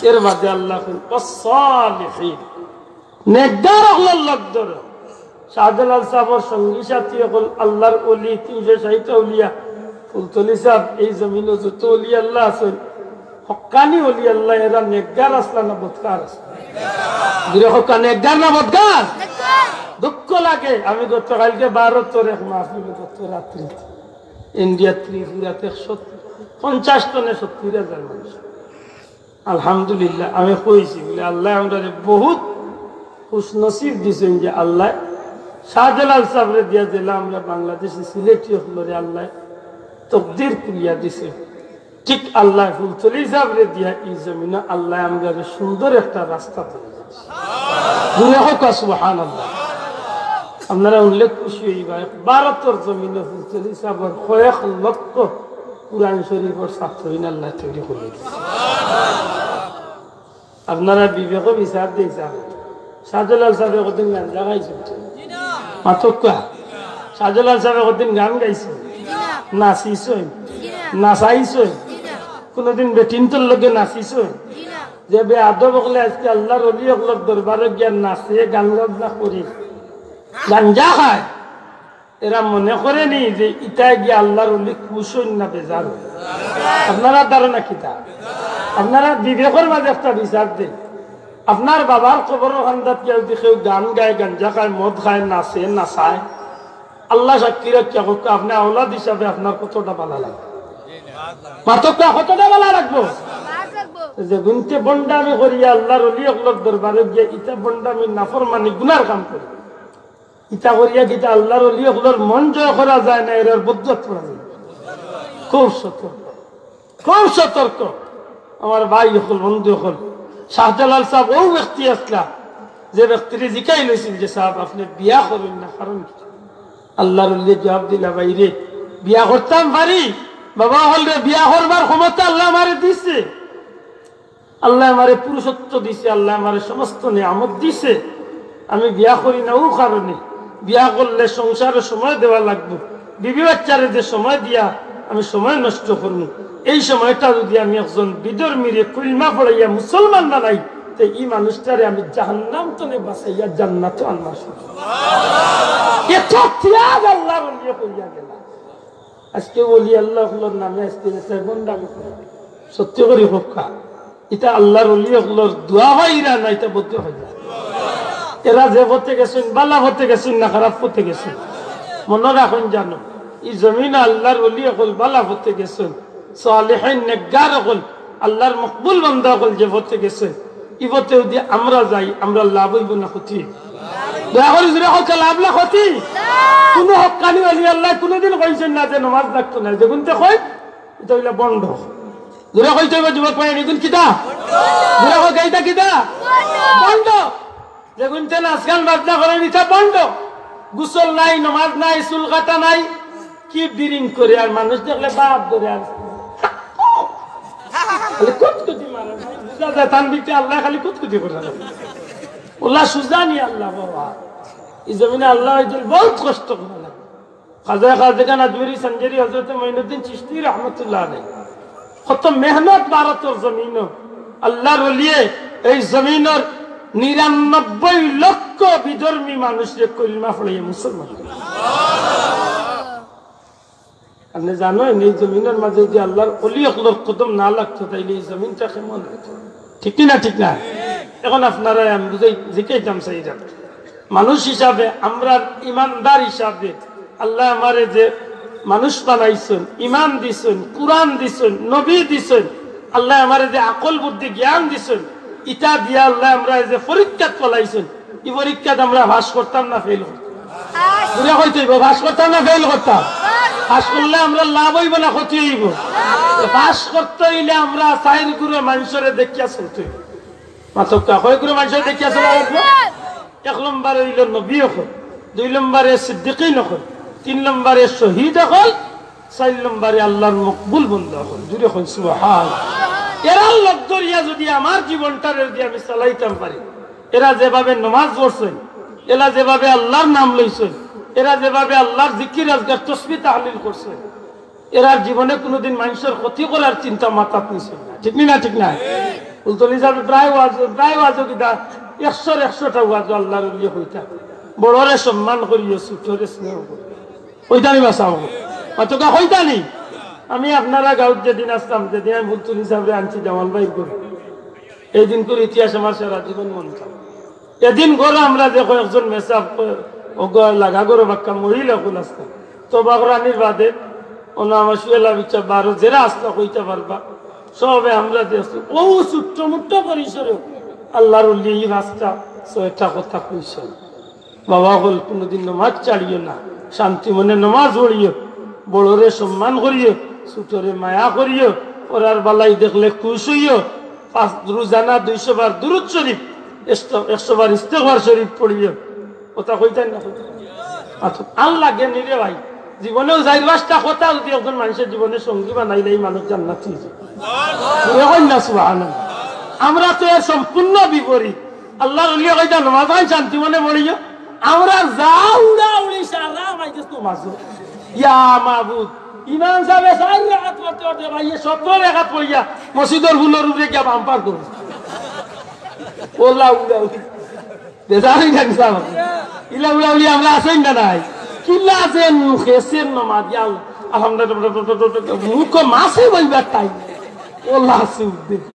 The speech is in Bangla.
এর মাঝে আল্লাহ ওয়াসসালিহিন নেককার আল্লাহর লোক ধরো। শাহজালাল সাহেবের সঙ্গী সাথী হল আল্লাহর ওলি 360 আউলিয়া। ফুলতলি সাহেব এই জমিনে যত ওলি আল্লাহ আছেন হক্কানি ওলি আল্লাহ এরা নেককার আসলা না বদকার আসলা? হক্কা নেককার না বদকার? দুঃখ লাগে। আমি গতকালকে 12 তারিখ মাহফিল গত রাত্রি ইন্ডিয়া ত্রিপুরাতে 50 টনে 70,000 মানুষ। আলহামদুলিল্লাহ আমি কইছি বলে আল্লাহ আমাদের বহুত খুশনসিব দিছেন যে আল্লাহ শাহজালাল সাহেবরে দিয়া দিলাম আমরা বাংলাদেশে সিলেটি হলরে আল্লাহ তকদির কুলিয়া দিছে। ঠিক আল্লাহ ফুলতলি সাহেবরে দিয়া এই জমিনে আল্লাহ আমাদের সুন্দর একটা রাস্তা তৈরি করেছে। দূরে হোক সুবহানাল্লাহ। আপনারা উল্লেখ খুশি হইবা ভারতের জমিনে ফুলতলি সাহেবের কয়েক লক্ষ কুরআন শরীফের ছাত্রহীন আল্লাহ তৈরি করে দিয়েছে। আপনারা বিবেক বিচার দিয়েছেন শাহজালাল সাহেব কদিন গান গাইছেন মাথকা? শাহজালাল সাহেব কদিন গান গাইছেন? নাচিছেন? নাচাইছেন? কোনদিন বেটিনটোর লগে নাচিছেন? যে বে আদব হলে আজকে আল্লাহর ওলি হলর দরবারে গিয়া নাচে গান গাজনা করে গাঞ্জা খায়, এরা মনে করেনি যে ইটাই গিয়ে আল্লাহর ওলি খুশ হইন না বেজার? আপনারা ধারণা কিতা? আপনারা বিবেকের মাঝে একটা বিচার দেন। আপনার বাবার খবর খান্দাত কেউ গান গায়, গাঞ্জা খায়, মদ খায়, নাচে, নাচায়, আল্লাহ সাক্ষী রাখা হোক আপনি আওলাদ হিসাবে আপনার কতটা ভালো লাগবে? মাতকা কতটা ভালো রাখবো? যে গুনতে বন্ডামি করিয়া আল্লাহর ওলি হলর দরবারে গিয়ে ইটা বন্ডামি নাফরমানি গুনার কাম করে ইটা করিয়া গীতা আল্লাহর ওলি হলর মন জয় করা যায় না, এর বদত করা যায়। খুব সতর্ক, খুব সতর্ক আমার ভাই হল, বন্ধু হল। শাহজালাল সাহেব ও ব্যক্তি আসলা যে ব্যক্তির জিকাই লইছিল যে সাহেব আপনি বিয়া করবেন না, কারণ আল্লাহর ওলি জবাব দিলা বাইরে বিয়া করতাম পারি বাবা হল রে, বিয়া করবার ক্ষমতা আল্লাহ আমারে দিছে, আল্লাহ আমারে পুরুষত্ব দিছে, আল্লাহ আমারে সমস্ত নিয়ামত দিছে, আমি বিয়া করি না ও কারণে। বিয়া করলে সংসারে সময় দেওয়া লাগবে, বিবি বাচ্চারে যে সময় দিয়া আমি সময় নষ্ট করবো, এই সময়টা যদি আমি একজন বিধর্মীরে কলমা পড়াইয়া মুসলমান বানাই তো এই মানুষটারে আমি জাহান্নাম তনে বাঁচাইয়া জান্নাত আনবার আজকে বলি আল্লাহ নামে আজকে সত্য করি হোকা এটা আল্লাহর ওলি হলোর দোয়া হয় না, এটা বলতে হয় না। এরা যে পথে গেছেন বালা পথে গেছেন না খারাপ পথে গেছেন মনে রাখুন, জানো এই জমিন আল্লাহর ওলি হল বালা পথে গেছেন, সালেহিন নেককার হল আল্লাহর মকবুল বান্দা হল যে পথে গেছে, এই পথে যদি আমরা যাই আমরা লাভ হইব না ক্ষতি? দয়া করে জুড়ে হোক লাভ না ক্ষতি? কোন হকানি ওলি আল্লাহ কোনদিন কইছেন না যে নমাজ লাগতো না, যেগুন কই এটা হইলে বন্ধ। জোরে কইতে হবে যুবক ভাই, এগুন কিতা? জোরে হোক এইটা কিতা? বন্ধ। যেগুন নাচ গান বাজনা করেন এটা বন্ধ। গোসল নাই, নমাজ নাই, চুল কাটা নাই, কি বিরিং করে আর মানুষ দেখলে বাপ ধরে আর কুতকুতি মারে, বুঝা যায় তান দিতে আল্লাহ খালি কুতকুতি করে ওল্লাহ সুজানি আল্লাহ বাবা এই জমিনে আল্লাহ বহুত কষ্ট করে না। খাজা খাজা খান আজমেরি সঞ্জেরি হযরত মঈনুদ্দিন চিশতি রহমতুল্লাহ আলাইহি কত মেহনত ভারতের জমিন আল্লাহর ওলিয়ে এই জমিনের 99 লক্ষ বিধর্মী মানুষকে কলিমা পড়িয়ে মুসলমান। আপনি জানেন এই জমিনের মাঝে যে আল্লাহর ওলি হকলর কদম না লাগতো তাইলে এই জমিনটা কেমন হতো? ঠিক না? ঠিক না? এখন আপনারা আমি বুঝাই জিজ্ঞাসাম চাইলাম মানুষ হিসাবে আমরা ইমানদার হিসাবে আল্লাহ আমারে যে মানুষ বানাইছেন, ইমান দিছেন, কুরআন দিছেন, নবী দিছেন, আল্লাহ আমারে যে আকল বুদ্ধি জ্ঞান দিছেন, ইটা দিয়া আল্লাহ আমরা যে পরীক্ষা ফলাইছেন, এই পরীক্ষাতে আমরা ভাস করতাম না ফেল করতাম? ভাস করতাম না ফেল করতাম? পাশ করলে আমরা লাভ হইব না ক্ষতি হইব? পাশ করতে হইলে আমরা 4 গুরু মানুষের দেখিয়া চলতে হইব। মাতকা কয় গুরু মানুষের দেখিয়া চলা লাগবে? 1 নম্বরে হইল নবী হল, 2 নম্বরে সিদ্দিকীন হল, 3 নম্বরে শহীদ হল, 4 নম্বরে আল্লাহর মকবুল বান্দা হল। জুড়ে হল সুবহানাল্লাহ। এরা লোক ধরিয়া যদি আমার জীবনটারে যদি আমি চালাইতাম পারি, এরা যেভাবে নামাজ পড়ছেন, এরা যেভাবে আল্লাহর নাম লইছেন, এরা যেভাবে আল্লাহর জিকির আজগার তসবিহ তাহলিল করছে, এরা জীবনে কোনোদিন মানুষের ক্ষতি করার চিন্তা মাথা নিছেন না। ঠিক না? ঠিক না? ফুলতলি সাহেব প্রায় ওয়াজ কিতা 100টা ওয়াজ আল্লাহর ওলি হইতা বড়রে সম্মান করিও ছোটরে স্নেহ করিও হইতানি বাসাও অতকা হইতানি আমি আপনারা গাঁৱত যেদিন আসতাম যেদিন আমি ফুলতলি সাহেবরে আনছি জামাল ভাই করে এই দিন করে ইতিহাস আমার সারা জীবন মনে থাকে এদিন করে আমরা যে কয়েকজন মেসাব লাগা করে বাক্কা মহিলা কোন আসতাম তো বাগরানির বাদে ওনা আমার শুয়েলা বিচার 12 জেরা আসতা কইতে পারবা সবে আমরা যে ও ছোট্ট মুট্ট পরিসরে আল্লাহর ওলি এই রাস্তা 6টা কথা কইছে বাবা বল কোনদিন নামাজ ছাড়িও না শান্তি মনে নামাজ পড়িও বড়রে সম্মান করিও ছোটরে মায়া করিও ওরার বালাই দেখলে খুশ হইও 5 রোজানা 200 বার দুরূদ শরীফ 100 বার ইস্তেগফার শরীফ পড়িও কথা কইতেন না আচ্ছা আল্লাহ জ্ঞানী রে ভাই জীবনেও 4-5টা কথা যদি একজন মানুষের জীবনে সঙ্গী বানাইলে এই মানুষ জান্নাতি না সুবহানাল্লাহ আমরা তো এর সম্পূর্ণ বিপরীত আল্লাহর ওলি কইতা নামাজ শান্তি মনে পড়িও আমরা যা উড়াউড়ি সারা মাইতেছ তো মাসু ইয়া মাবুদ ইমাম সাহেব 4 রাকাত করতে ভাই 70 রাকাত পড়িয়া মসজিদের ফুলের উপরে গিয়া বাম্পার করব ওলা উড়াউড়ি বেজারি না সাহেব ইলা উড়াউড়ি আমরা আছেন না নাই কিল্লা আছেন খেসের নামাজ ইয়া আলহামদুলিল্লাহ মুখ মাসে বইবার টাইম ওলা সুদ